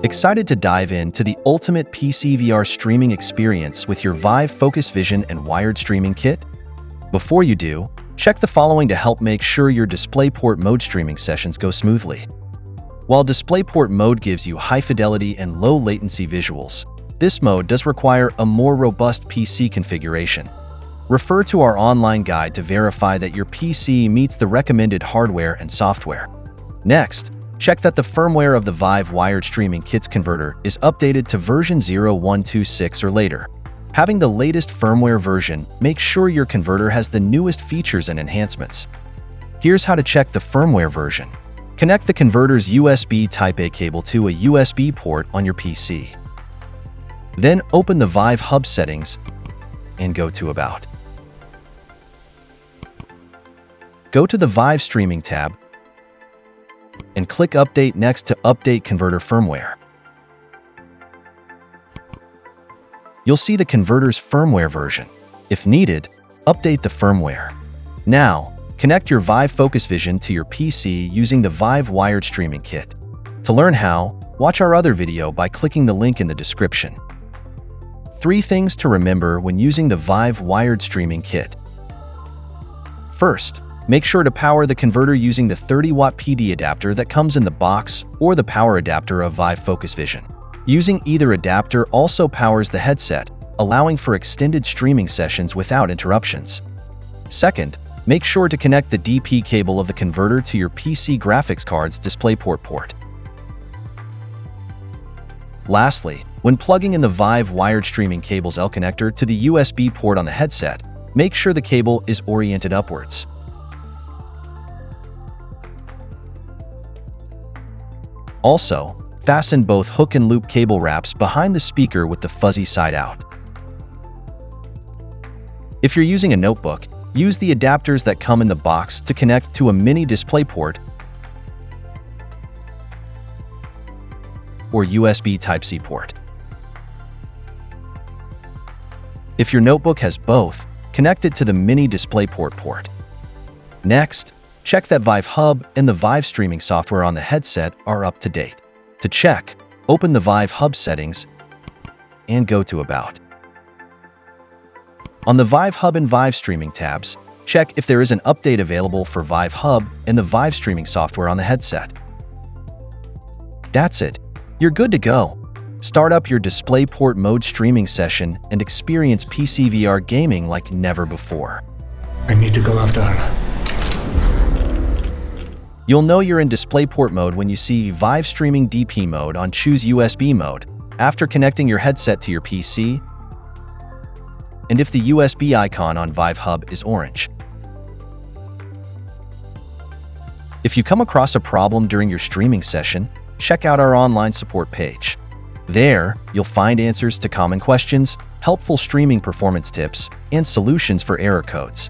Excited to dive into the ultimate PC VR streaming experience with your VIVE Focus Vision and Wired Streaming Kit? Before you do, check the following to help make sure your DisplayPort mode streaming sessions go smoothly. While DisplayPort mode gives you high-fidelity and low-latency visuals, this mode does require a more robust PC configuration. Refer to our online guide to verify that your PC meets the recommended hardware and software. Next, check that the firmware of the VIVE Wired Streaming Kit's converter is updated to version 0126 or later. Having the latest firmware version makes sure your converter has the newest features and enhancements. Here's how to check the firmware version. Connect the converter's USB Type-A cable to a USB port on your PC. Then open the VIVE Hub settings and go to About. Go to the VIVE Streaming tab and click Update next to Update Converter Firmware. You'll see the converter's firmware version. If needed, update the firmware. Now, connect your VIVE Focus Vision to your PC using the VIVE Wired Streaming Kit. To learn how, watch our other video by clicking the link in the description. 3 things to remember when using the VIVE Wired Streaming Kit. First, make sure to power the converter using the 30-watt PD adapter that comes in the box or the power adapter of VIVE Focus Vision. Using either adapter also powers the headset, allowing for extended streaming sessions without interruptions. Second, make sure to connect the DP cable of the converter to your PC graphics card's DisplayPort port. Lastly, when plugging in the VIVE Wired Streaming cable's L connector to the USB port on the headset, make sure the cable is oriented upwards. Also, fasten both hook and loop cable wraps behind the speaker with the fuzzy side out. If you're using a notebook, use the adapters that come in the box to connect to a mini DisplayPort or USB Type-C port. If your notebook has both, connect it to the mini DisplayPort port. Next, check that VIVE Hub and the VIVE streaming software on the headset are up to date. To check, open the VIVE Hub settings and go to About. On the VIVE Hub and VIVE Streaming tabs, check if there is an update available for VIVE Hub and the VIVE streaming software on the headset. That's it. You're good to go. Start up your DisplayPort mode streaming session and experience PC VR gaming like never before. I need to go after her. You'll know you're in DisplayPort mode when you see VIVE Streaming DP mode on Choose USB mode after connecting your headset to your PC, and if the USB icon on VIVE Hub is orange. If you come across a problem during your streaming session, check out our online support page. There, you'll find answers to common questions, helpful streaming performance tips, and solutions for error codes.